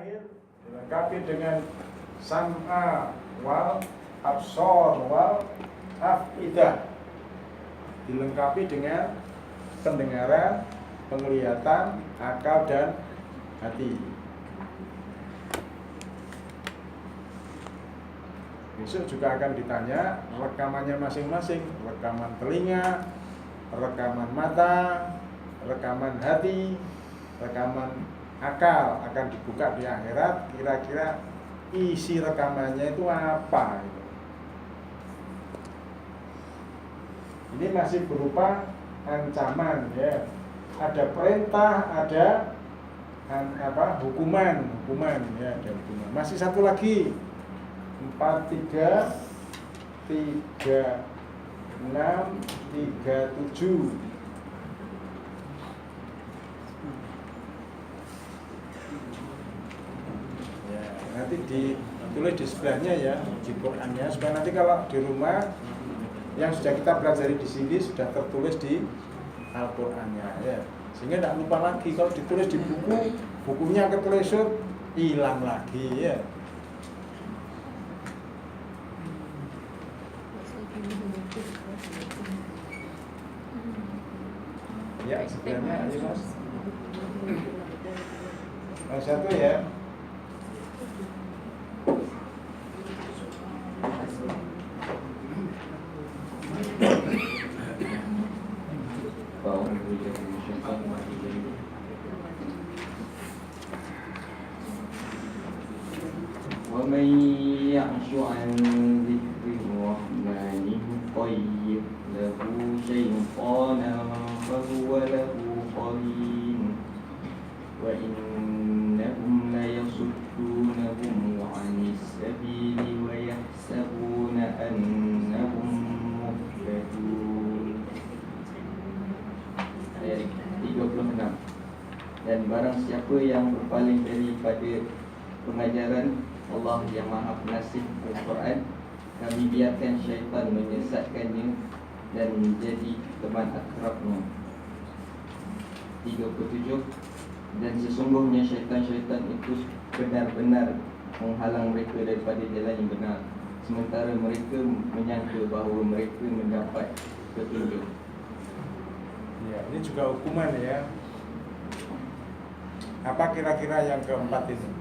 zahir, dilengkapi dengan sam'a wal absor wal afidah, dilengkapi dengan pendengaran, penglihatan, akal dan hati. Besok juga akan ditanya rekamannya masing-masing, rekaman telinga, rekaman mata, rekaman hati, rekaman akal akan dibuka di akhirat. Kira-kira isi rekamannya itu apa gitu. Ini masih berupa ancaman ya. Ada perintah, ada hukuman ya, ada hukuman. Masih satu lagi 4, 3, 3, 6, 3, 7. Ya, nanti ditulis di sebelahnya ya, di Qurannya, supaya nanti kalau di rumah yang sudah kita pelajari di sini sudah tertulis di Al-Qur'annya ya. Sehingga tidak lupa lagi. Kalau ditulis di buku, bukunya ketelesut, hilang lagi ya. Ya, sebenarnya ayo Mas. Yang satu ya. ومن يعش عن ذكر الرحمن نقيض له شيطانا فهو له قرين وإنهم ليصدونهم عن السبيل ويحسبون أنهم مهتدون. Ayat 36. Dan barang siapa yang berpaling daripada pengajaran Allah yang Maha Penasih Al-Quran, kami biarkan syaitan menyesatkannya dan menjadi teman akrabnya. 37. Dan sesungguhnya syaitan-syaitan itu benar-benar menghalang mereka daripada jalan yang benar, sementara mereka menyangka bahawa mereka mendapat petunjuk. Ya, ini juga hukuman ya. Apa kira-kira yang keempat ini?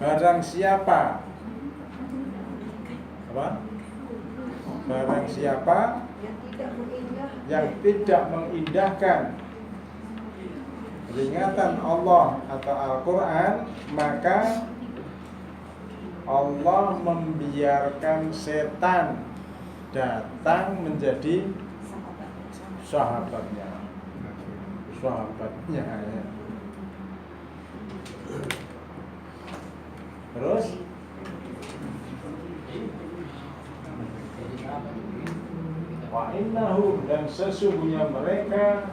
Barang siapa Barang siapa yang tidak mengindahkan peringatan Allah atau Al-Quran, maka Allah membiarkan setan datang menjadi sahabatnya ya. Terus wa innahum, dan sesungguhnya mereka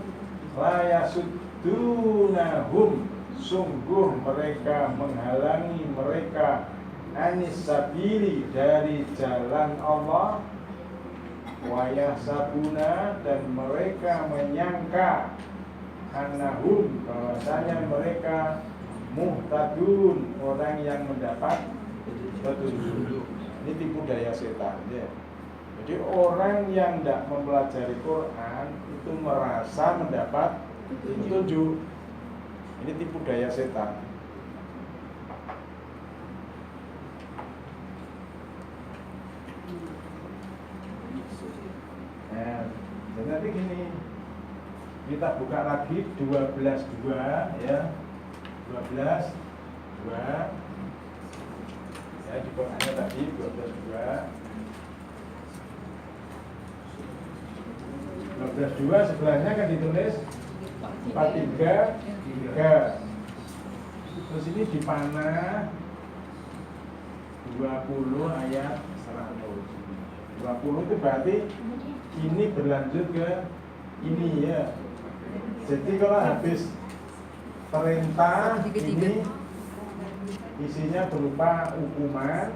la yasuddunahum, sungguh mereka menghalangi mereka anis sabili, dari jalan Allah, wa yahsabuna, dan mereka menyangka annahum, bahwasanya mereka muhtadun, orang yang mendapat petunjuk. Ini tipu daya setan ya. Jadi orang yang tidak mempelajari Quran itu merasa mendapat petunjuk. Ini tipu daya setan. Nah, jadi nanti gini, kita buka lagi 12:2 ya. 12:2 ya, di Qurannya tadi 12:2. 12:2 sebelahnya kan ditulis 4:3. Terus ini dipanah 20 ayat 100. 20 itu berarti ini berlanjut ke ini ya. Jadi kalau habis perintah ini isinya berupa hukuman,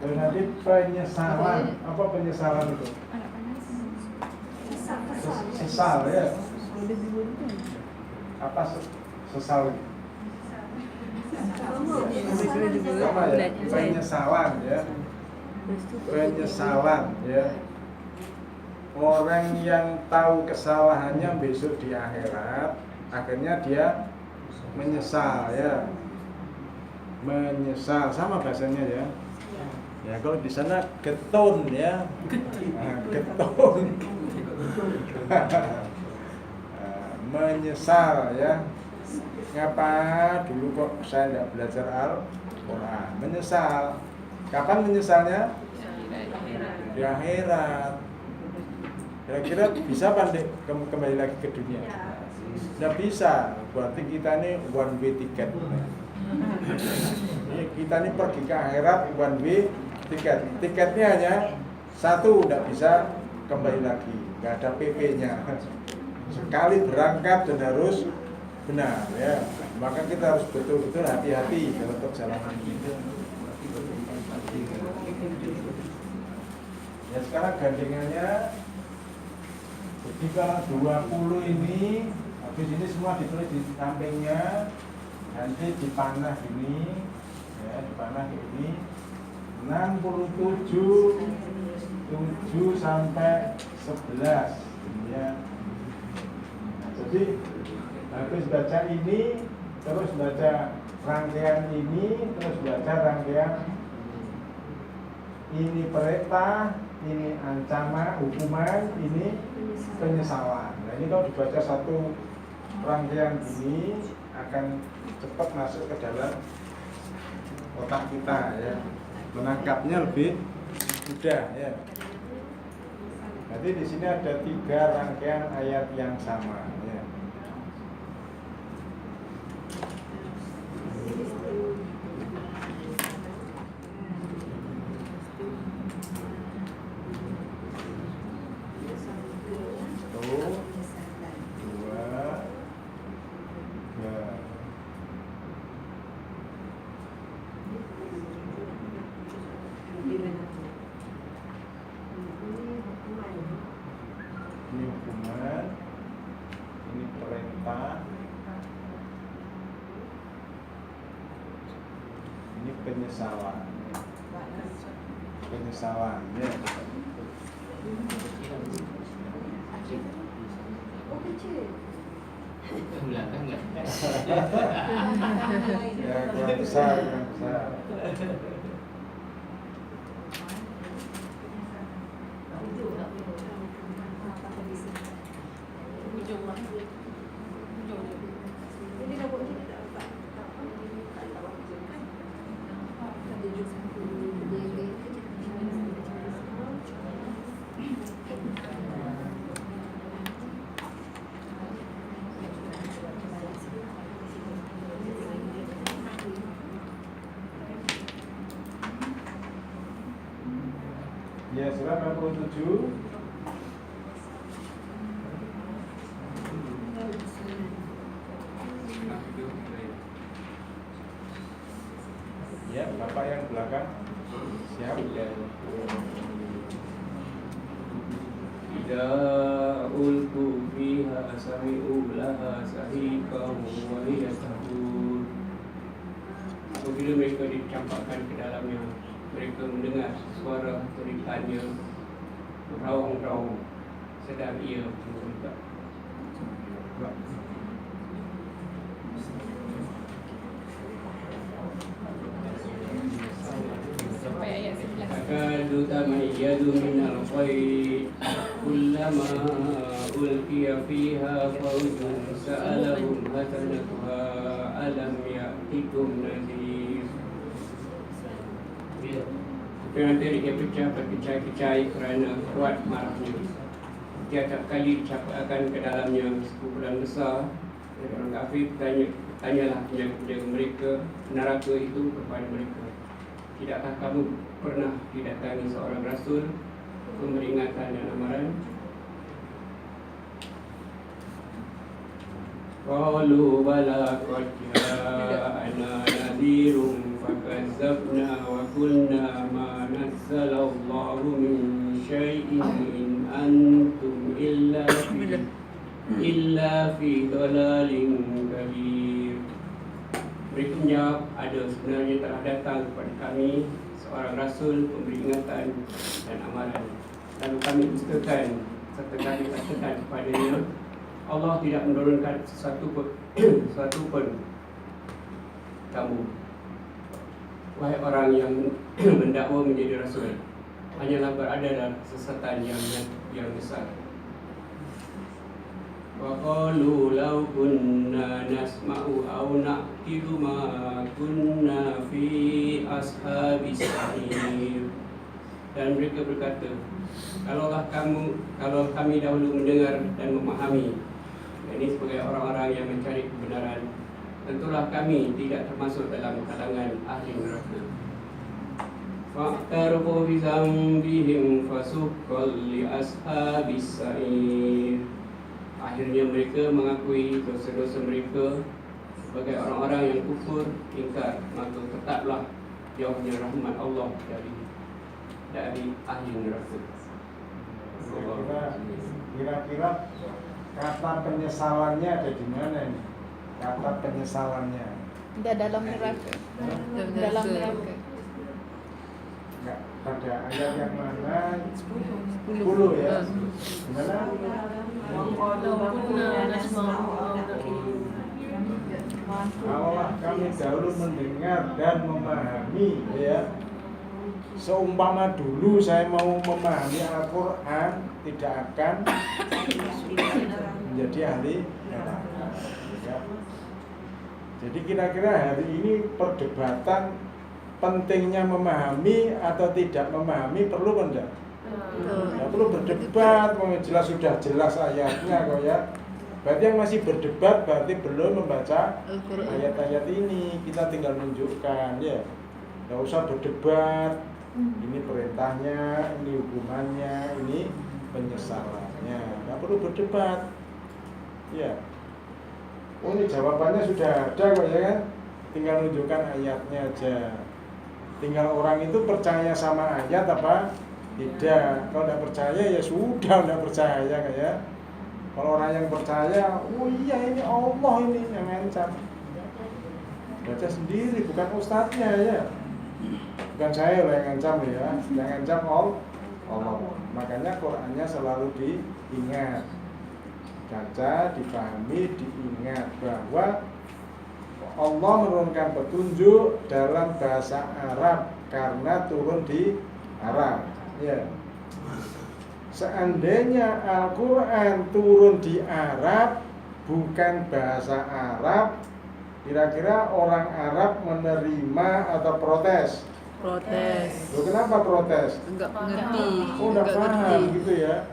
dan nanti penyesalan. Apa penyesalan itu? Sesal ya. Apa sesal? Sama ya, penyesalan ya. Penyesalan ya. Orang yang tahu kesalahannya besok di akhirat, akhirnya dia menyesal ya. Menyesal sama bahasanya ya. Ya kalau di sana getun ya. Nah, getun. Menyesal ya. Ngapa dulu kok saya tidak belajar Al-Quran? Menyesal. Kapan menyesalnya? Di akhirat. Kira-kira bisa pandai kembali lagi ke dunia? Tidak bisa. Berarti kita ini one way ticket. Kita ini pergi ke akhirat one way tiket. Tiketnya hanya satu, tidak bisa kembali lagi. Nggak ada PP-nya. Sekali berangkat dan harus benar ya. Maka kita harus betul-betul hati-hati dalam perjalanan ini. Ya sekarang gandengannya. Jadi kalau 20 ini, habis ini semua ditulis di sampingnya, nanti dipanah ini, ya dipanah ini, 67, 7 sampai 11, ya. Nah, jadi habis baca ini, terus baca rangkaian ini, terus baca rangkaian ini perintah, ini ancaman, hukuman, ini penyesalan. Nah ini kalau dibaca satu rangkaian ini akan cepat masuk ke dalam otak kita ya, menangkapnya lebih mudah ya. Jadi di sini ada 3 rangkaian ayat yang sama ya. Ini hukuman, ini perintah, ini penyesalan. Penyesalan ya. Ya kurang besar, kurang besar. Ya, surat 67. Ya, Bapak yang belakang. Siap. Idza ulqu fiha sami'u laha sahiqan wa hiya tahur. Apabila mereka dicampakkan ke dalamnya, mereka mendengar suara terikannya raung-raung, sedang ia memberontak. Takadu tamayyadu minal khayr kullama ulqiya fiha fawjun sa'alahum hasanatuha alam ya'tikum nadhir. Kerana dia berkecai-kecai kerana kuat marahnya. Tiap kali dicampakkan ke dalamnya sekumpulan besar orang kafir tanyalah kepada mereka neraka itu kepada mereka. Tidakkah kamu pernah didatangi seorang rasul peringatan dan amaran? Qalu bala qad ja'ana nadhirun fakazzabna wa qulna ma nazzalallahu min syai'in in antum illa fi dhalalin kabir. Mereka menjawab, ada, sebenarnya telah datang kepada kami seorang rasul pemberi ingatan dan amalan. Lalu kami dustakan serta kami katakan kepadanya, Allah tidak menurunkan sesuatu pun kamu, wahai orang yang mendakwa menjadi rasul, hanyalah berada dalam kesesatan yang besar. Wa qalu law kunna nasma'u aw na'qilu ma kunna fi ashabis sa'ir. Dan mereka berkata, kalau kami dahulu mendengar dan memahami, ini sebagai orang-orang yang mencari kebenaran, tentulah kami tidak termasuk dalam kalangan ahli neraka. Fa'tarafu bi dzambihim fasuqqal li ashabis sa'ir. Akhirnya mereka mengakui dosa-dosa mereka sebagai orang-orang yang kufur, ingkar, maka tetaplah jauhnya rahmat Allah dari ahli neraka. Kira-kira kata penyesalannya ada di mana ini? Kata penyesalannya Tidak dalam neraka. Dalam neraka. enggak pada ayat yang mana? 10 ya. Gimana? Allah kami dahulu mendengar dan memahami, ya. Seumpama dulu saya mau memahami Al-Quran, tidak akan menjadi ahli neraka, ya. Jadi kira-kira hari ini perdebatan pentingnya memahami atau tidak memahami perlu kan enggak? Tidak perlu berdebat, jelas sudah jelas ayatnya kok ya. Berarti yang masih berdebat berarti belum membaca ayat-ayat ini. Kita tinggal menunjukkan, ya. Tidak usah berdebat. Ini perintahnya, ini hukumannya, ini penyesalannya. Tidak perlu berdebat, ya. Oh, ini jawabannya sudah ada kok ya kan? Tinggal menunjukkan ayatnya aja. Tinggal orang itu percaya sama ayat apa tidak. Kalau tidak percaya ya sudah tidak percaya kayak. Kalau orang yang percaya, oh iya ini Allah ini yang ngancam. Baca sendiri, bukan ustadznya ya. Bukan saya yang ngancam ya. Yang ngancam Allah. Makanya Qurannya selalu diingat. Baca, dipahami, diingat bahwa Allah menurunkan petunjuk dalam bahasa Arab karena turun di Arab, ya. Seandainya Al-Quran turun di Arab, bukan bahasa Arab, kira-kira orang Arab menerima atau protes? Protes. Loh, kenapa protes? Enggak mengerti. Oh, enggak paham gitu ya.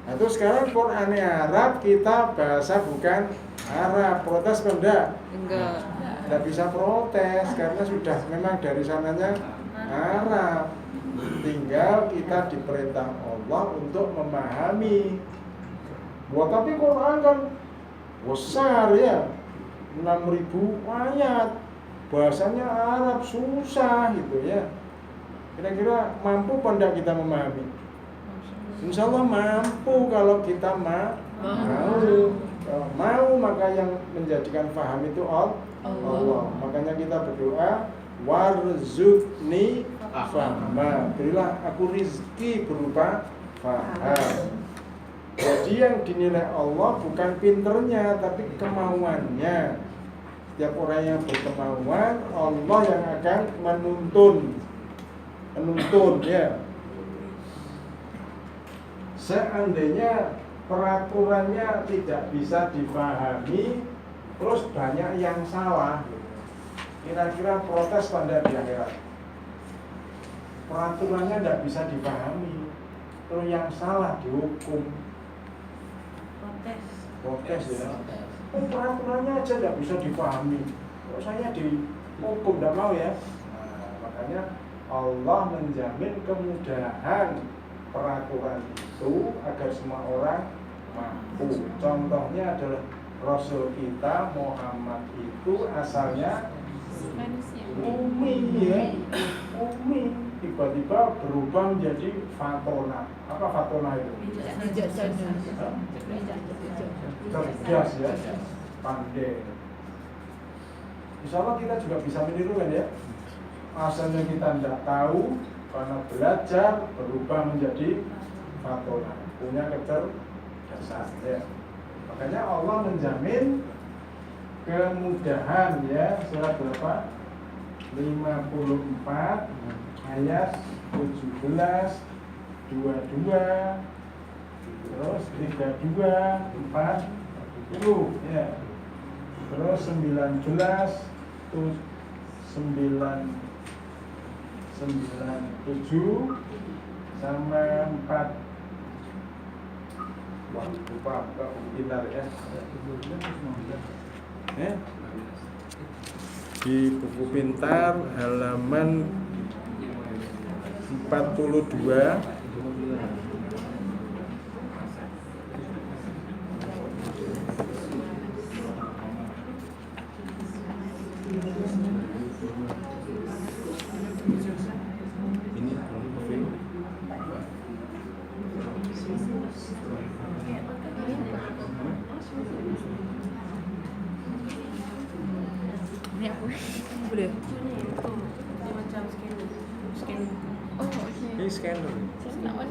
Nah, terus sekarang Qurannya Arab, kita bahasa bukan Arab, protes kan Enggak. Tidak bisa protes karena sudah memang dari sananya Arab. Tinggal kita diperintah Allah untuk memahami. Tapi Quran kan besar ya, 6.000 ayat, bahasanya Arab susah gitu ya. Kira-kira mampu apa tidak kita memahami? Insya Allah mampu kalau kita mau. Mau, maka yang menjadikan paham itu Allah. Makanya kita berdoa, warzuqni fahma, berilah aku rizki berupa faham. Jadi yang dinilai Allah bukan pinternya, tapi kemauannya. Setiap orang yang berkemauan, Allah yang akan menuntun ya. Seandainya peraturannya tidak bisa dipahami, terus banyak yang salah, kira-kira protes pada di akhirat. Peraturannya tidak bisa dipahami, terus yang salah dihukum. Protes ya. Peraturannya aja tidak bisa dipahami, terus saya dihukum, tidak mau ya. Nah, makanya Allah menjamin kemudahan peraturan itu agar semua orang mampu. Contohnya adalah Rasul kita Muhammad itu asalnya Umi ya, Umi tiba-tiba berubah menjadi Fatona. Apa Fatona itu? Cerdas ya, pandai. Insya Allah kita juga bisa meniru kan ya. Asalnya kita tidak tahu, karena belajar berubah menjadi fatona, punya kecerdasan ya. Makanya Allah menjamin kemudahan ya. Surat berapa? 54 ayat 17, 22, terus 32, 40 ya. Terus 19 tuh 97 sama 4. Wah, lupa pintar ya. Di buku pintar halaman 42. Ni apa? Boleh. Dia macam scan. Oh, okey. Ini scanner. Saya nak on.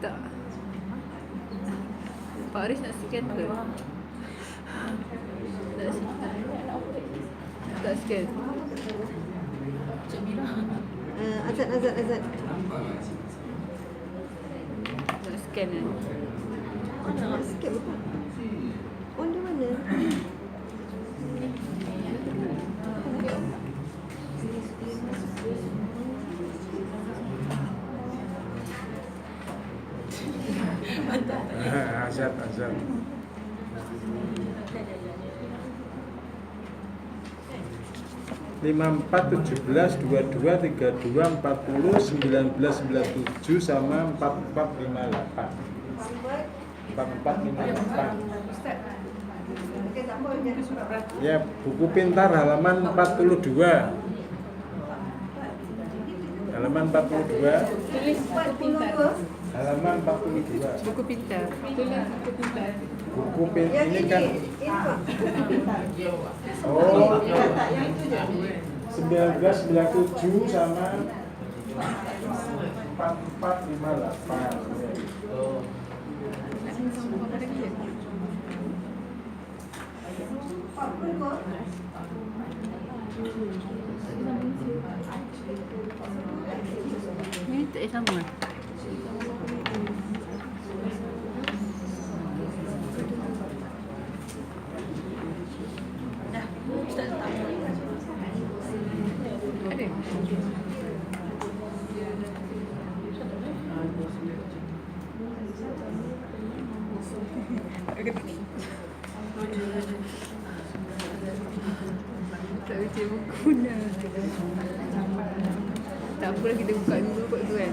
Tak. Pak Aris nak scan ke? Tak scan. Cik Mira. Azad. Tak scan kan? Nak sikit bukan? On di mana? Azab. 54, 17, 22, 32, 40, 19, 97 sama 44, 58. 44, 58. Ya, buku pintar halaman 42. Halaman 42. Tulis buku pintar. Halaman 42. Buku pintar. Tulis buku pintar. Buku pintar ini kan Oh, oh yang itu je. 1997 sama 4458. Ni tak sama. Dah. Ustaz letak. Ada. Tak baca buku dah. Tak apalah, kita buka dulu kot tu kan.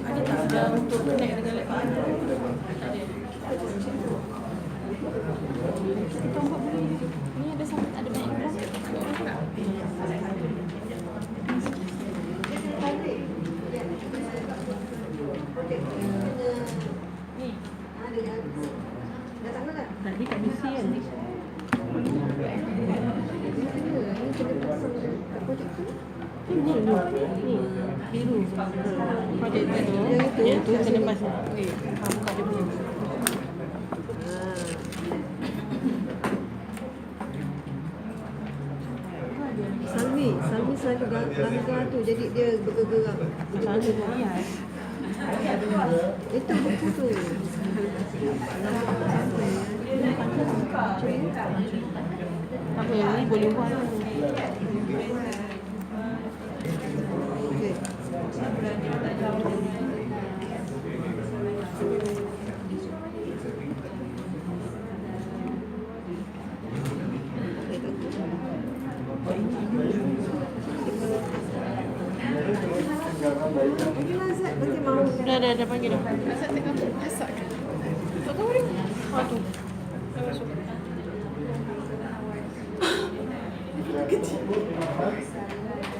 Ada tak ada untuk connect dengan laptop? Ni ada sama, ada banyak orang. Ni. Tadi kat misi kan. Ni biru. Projek tu. Yang tu kena pasang. Buka dia punya. Salmi selalu langgar tu, jadi dia bergerak. Selalu hias. Itu buku tu. Apa yang ni boleh buat. Okey. Mungkin Azad nanti mau. Dah panggil dah. Asal tengah masak. Tak tahu dia.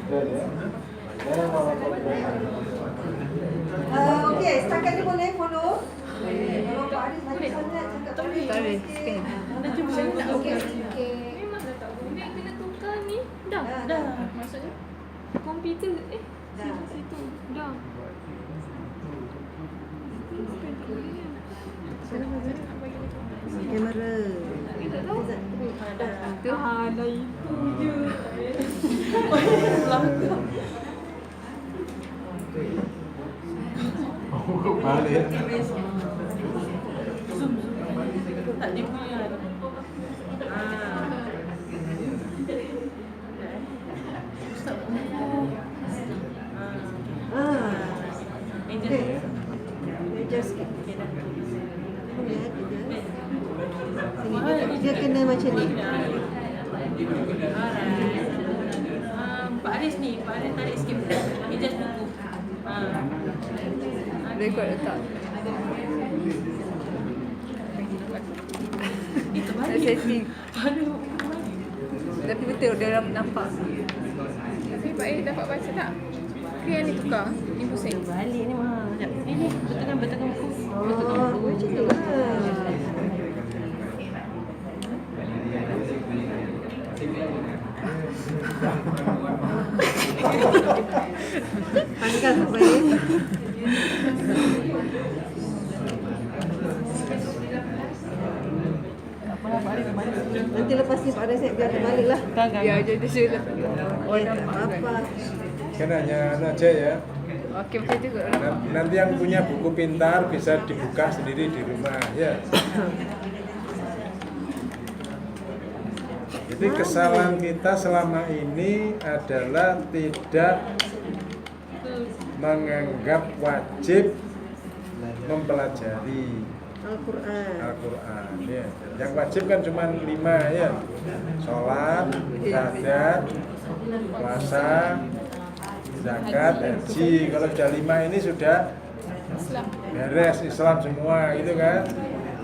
Dan ya. Ya, mau Okey, setakat ni boleh follow. Kalau Pak Aris nak sangat cakap Tarik sikit. Okey. Memang dah tak boleh kena tukar ni. Dah. Dah. Maksudnya komputer Dah. situ. Dah. Kamera. Kita tahu. Tuhan dah itu je. balik. Tak dia punya. Okey. Meja sikit. Lihat dia. Dia kena macam ni. Pak Aris ni, Pak Aris tarik sikit. Adjust buku. Rekod letak. Itu Dah balik. setting. Pada Tapi betul dia nampak. Tapi Pak A dapat baca tak? Ke yang ni tukar? Ni pusing. balik ni mah. Sekejap. Ni bertengah buku. Oh, macam tu lah. Pangkat apa ni? Nanti lepas ni Pak Aris biar dia balik lah. Biar je dia sudah. Oh, tak apa. Kan hanya aja ya. Okey macam tu kot. Nanti yang punya buku pintar bisa dibuka sendiri di rumah ya. Jadi kesalahan kita selama ini adalah tidak menganggap wajib mempelajari Al-Quran. Al-Quran ya. Yang wajib kan cuma 5 ya. Sholat, syahadat, puasa, zakat, haji. Kalau sudah 5 ini sudah beres Islam semua gitu kan.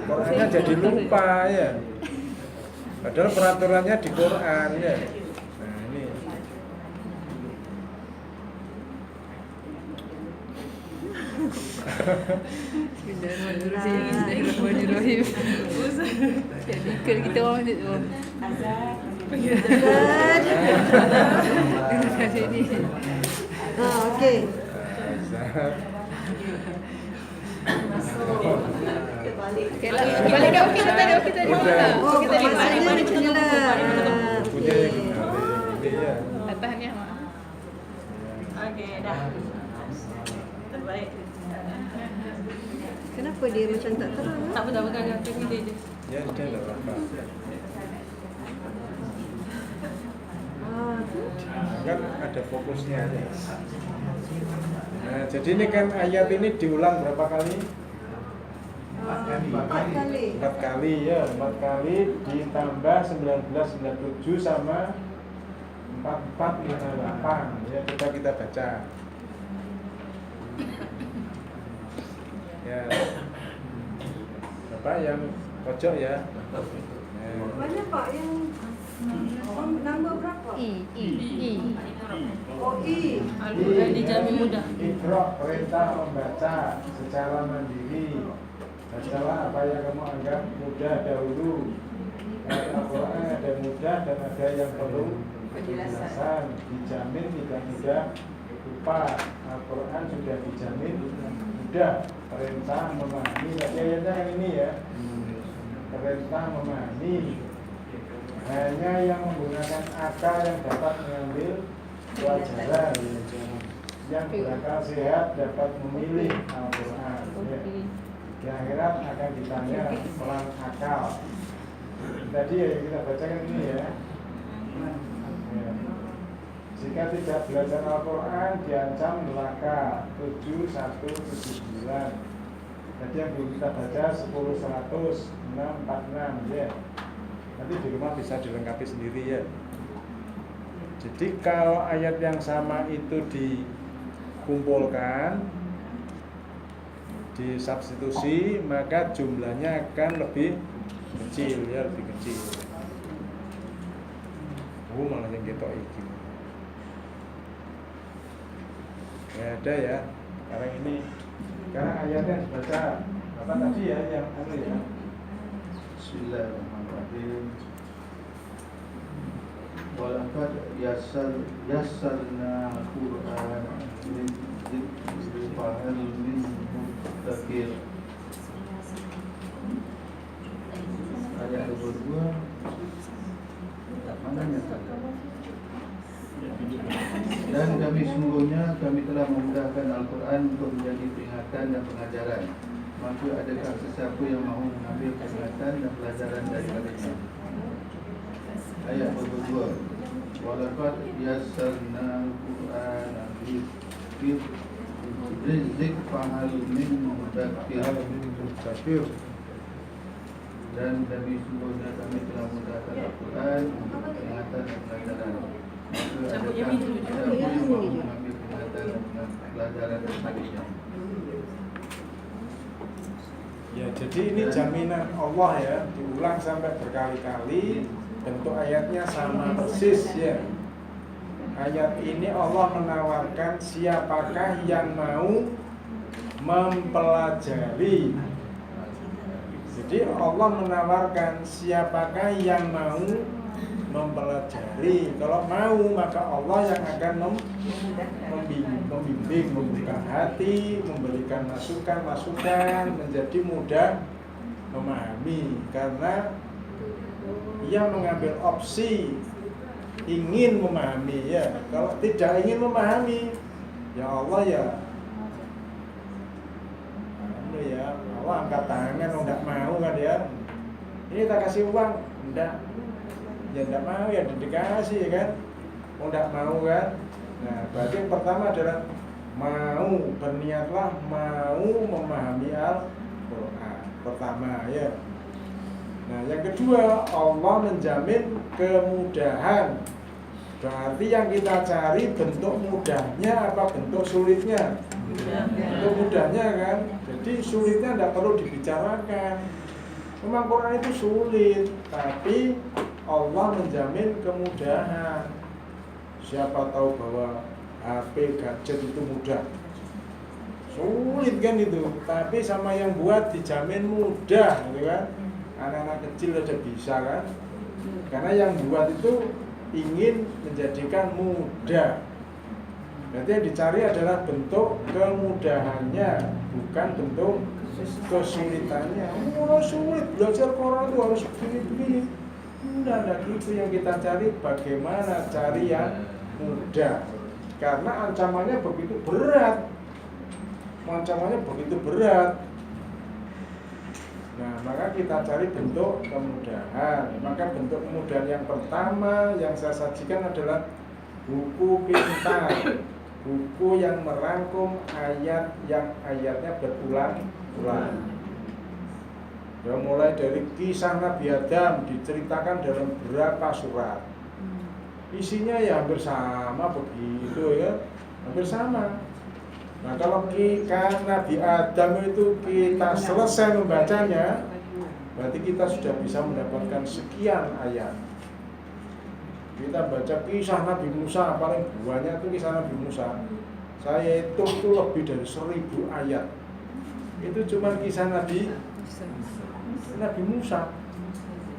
Qurannya jadi lupa ya. Padahal peraturannya di Quran ya. Nah ini. Bismillahirrahmanirrahim. Jadi kalau kita orang ni sini. Okey. Okey lah. Balik dah okey dah tadi okey tadi. Udah. Oh, Okey tadi. maksudnya macam ni lah. Bukunya yang ini ya. Atas ni mak. Okey, dah. Terbaik. Kenapa dia macam tak terang? Tak apa, tak pegang kaki dia je. Ya sudah tak apa. Kan ada fokusnya aja. Nah, jadi ini kan ayat ini diulang berapa kali? 4 kali. 4 kali ya, 4 kali ditambah 1997 sama 4458 ya, coba kita baca. Ya. Bapak yang pojok ya. Mana Pak yang nombor berapa? I. Oh, I. Al-Quran dijamin mudah. Iqra, perintah membaca secara mandiri. Bacalah apa yang kamu anggap mudah dahulu. Al-Quran ada mudah dan ada yang perlu penjelasan. Dijamin tidak mudah lupa. Al-Quran sudah dijamin mudah. Perintah memahami. Ayatnya yang ini ya. Perintah memahami. Hanya yang menggunakan akal yang dapat mengambil pelajaran. Yang berakal sehat dapat memilih Al-Quran. Ya. Di akhirat akan ditanya pelan akal. Tadi ya yang kita bacakan ini ya. Ya. Jika tidak belajar Al-Quran diancam neraka 7179. Jadi yang belum kita baca 10.100 646 ya. Nanti di rumah bisa dilengkapi sendiri ya. Jadi kalau ayat yang sama itu dikumpulkan, disubstitusi, maka jumlahnya akan lebih kecil ya, lebih kecil. malah yang kita iki. Ya ada ya. Sekarang ini karena ayatnya baca apa tadi ya yang anu ya. Bismillahirrahmanirrahim. Walaqad yassarna Qur'an lidzikri fahal min muddakir. Ayat 22. Mananya tadi? Dan kami sungguhnya kami telah memudahkan Al-Quran untuk menjadi peringatan dan pengajaran. Maka adakah sesiapa yang mahu mengambil peringatan dan pelajaran daripadanya? Ayat 22. Walaqad yassarna Al-Qur'ana lidzikri fahal min muddakir. Dan kami sungguhnya kami telah memudahkan Al-Quran untuk peringatan dan pelajaran. Maka adakah sesiapa yang mahu mengambil peringatan dan pelajaran daripadanya? Ya, jadi ini jaminan Allah ya, diulang sampai berkali-kali, bentuk ayatnya sama persis ya. Ayat ini Allah menawarkan siapakah yang mau mempelajari. Jadi Allah menawarkan siapakah yang mau mempelajari. Kalau mau maka Allah yang akan membimbing, membuka hati, memberikan masukan-masukan, menjadi mudah memahami. Karena ia mengambil opsi ingin memahami ya. Kalau tidak ingin memahami, ya Allah ya Allah angkat tangan, enggak mau kan ya. Ini tak kasih uang, enggak. Ya enggak mau ya dikasih ya kan. Enggak mau kan. Nah, berarti yang pertama adalah mau, berniatlah mau memahami Al-Qur'an. Pertama ya. Nah, yang kedua, Allah menjamin kemudahan. Berarti yang kita cari bentuk mudahnya apa bentuk sulitnya? Bentuk mudahnya kan. Jadi sulitnya tidak perlu dibicarakan. Memang Quran itu sulit, tapi Allah menjamin kemudahan. Siapa tahu bahwa HP gadget itu mudah. Sulit kan itu, tapi sama yang buat dijamin mudah, gitu kan? Anak-anak kecil aja bisa kan? Karena yang buat itu ingin menjadikan mudah. Berarti yang dicari adalah bentuk kemudahannya, bukan bentuk kesulitannya. Oh sulit, belajar Quran itu harus begini-begini. Enggak gitu, yang kita cari bagaimana cari yang mudah. Karena ancamannya begitu berat. Ancamannya begitu berat. Nah, maka kita cari bentuk kemudahan. Maka bentuk kemudahan yang pertama yang saya sajikan adalah buku pintar. Buku yang merangkum ayat yang ayatnya berulang-ulang. Ya, mulai dari kisah Nabi Adam diceritakan dalam berapa surat. Isinya ya hampir sama begitu ya, hampir sama. Nah, kalau Nabi Adam itu kita selesai membacanya, berarti kita sudah bisa mendapatkan sekian ayat. Kita baca kisah Nabi Musa, paling banyak itu kisah Nabi Musa. Saya hitung itu lebih dari 1000 ayat. Itu cuma kisah Nabi Musa.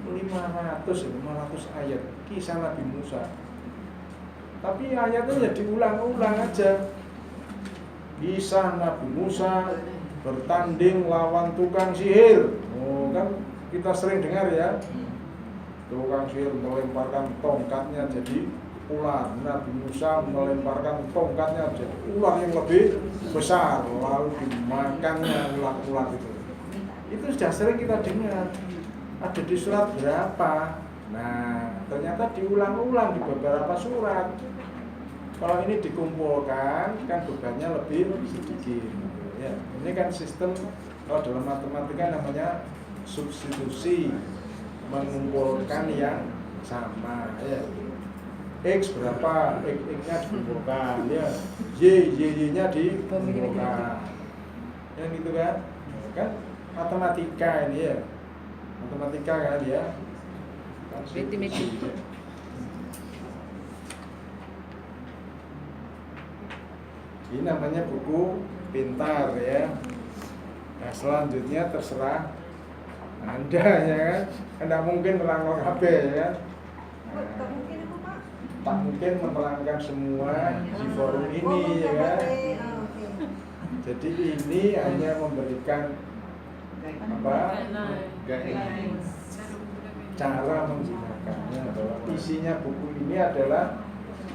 500 ayat kisah Nabi Musa. Tapi ayatnya ya diulang-ulang aja. Kisah Nabi Musa bertanding lawan tukang sihir. Oh, kan kita sering dengar ya. Tukang sihir melemparkan tongkatnya jadi ular. Nabi Musa melemparkan tongkatnya jadi ular yang lebih besar, lalu dimakannya ular-ular itu. Itu sudah sering kita dengar. Ada di surat berapa? Nah, ternyata diulang-ulang di beberapa surat. Kalau ini dikumpulkan, kan bebannya lebih sedikit. Ya, ini kan sistem kalau dalam matematika namanya substitusi. Mengumpulkan yang sama ya. X berapa, X-nya dikumpulkan ya. Y-nya dikumpulkan. Yang gitu kan? Kan matematika ini ya. Matematika kan ya. Matematik. Ini namanya buku pintar ya. Nah, selanjutnya terserah Anda ya kan. Tidak mungkin merangkul HP ya. Bu, tak mungkin itu Pak. Tak mungkin menerangkan semua di forum Oh, ini ya kan. oke. Jadi ini hanya memberikan apa? Cara menggunakannya. Bahwa isinya buku ini adalah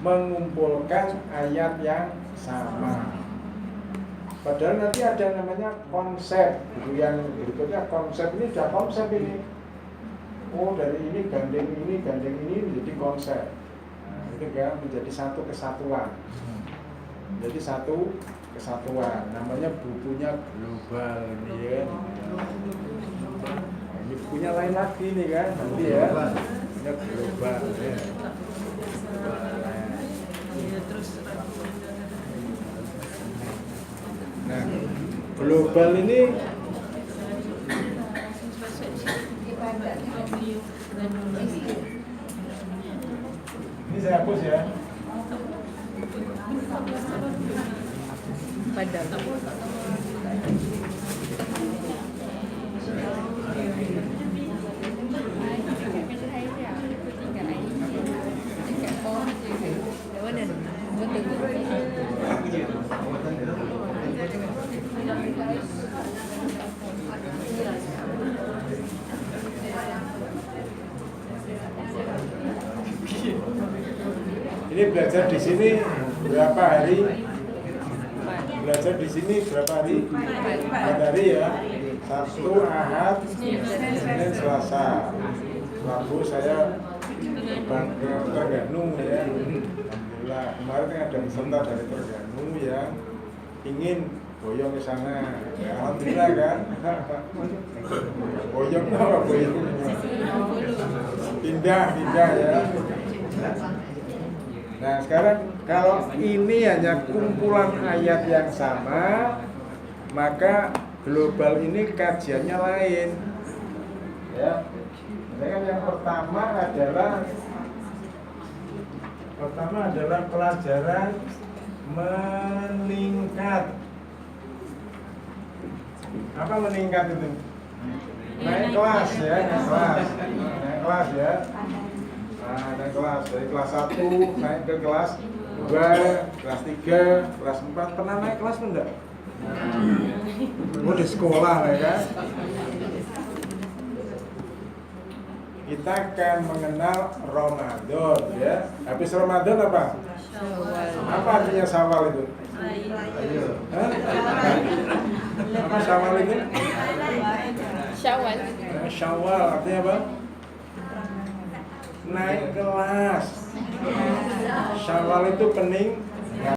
mengumpulkan ayat yang sama. Padahal nanti ada namanya konsep. Buku yang berikutnya konsep ini sudah konsep ini. Oh, dari ini gandeng ini menjadi konsep. Nah, itu kan menjadi satu kesatuan. Jadi satu kesatuan. Namanya bukunya global ini ya. Nah, ini bukunya lain lagi nih kan, nanti ya. Bukunya global ya. Nah, global ini saya hapus ya. Padahal Ini belajar di sini berapa hari? Belajar di sini berapa hari? 4 hari ya. Sabtu, Ahad, Senin, Selasa. Rabu saya terbang ke Terengganu ya. Alhamdulillah. Kemarin kan ada peserta dari Terengganu yang ingin boyong ke sana. Ya, alhamdulillah kan. Boyong apa boyong? Pindah ya. Nah sekarang kalau ini hanya kumpulan ayat yang sama, maka global ini kajiannya lain. Ya, misalkan yang pertama adalah pelajaran meningkat. Apa meningkat itu? Naik kelas ya, naik kelas ya. Nah, naik kelas dari kelas 1 naik ke kelas 2, kelas 3, kelas 4. Pernah naik kelas enggak? Di sekolah ya kan? Kita akan mengenal Ramadan ya. Habis Ramadan apa? Apa artinya Syawal itu? Hah? Apa Syawal itu? Syawal. Syawal artinya apa? Naik kelas. Syawal itu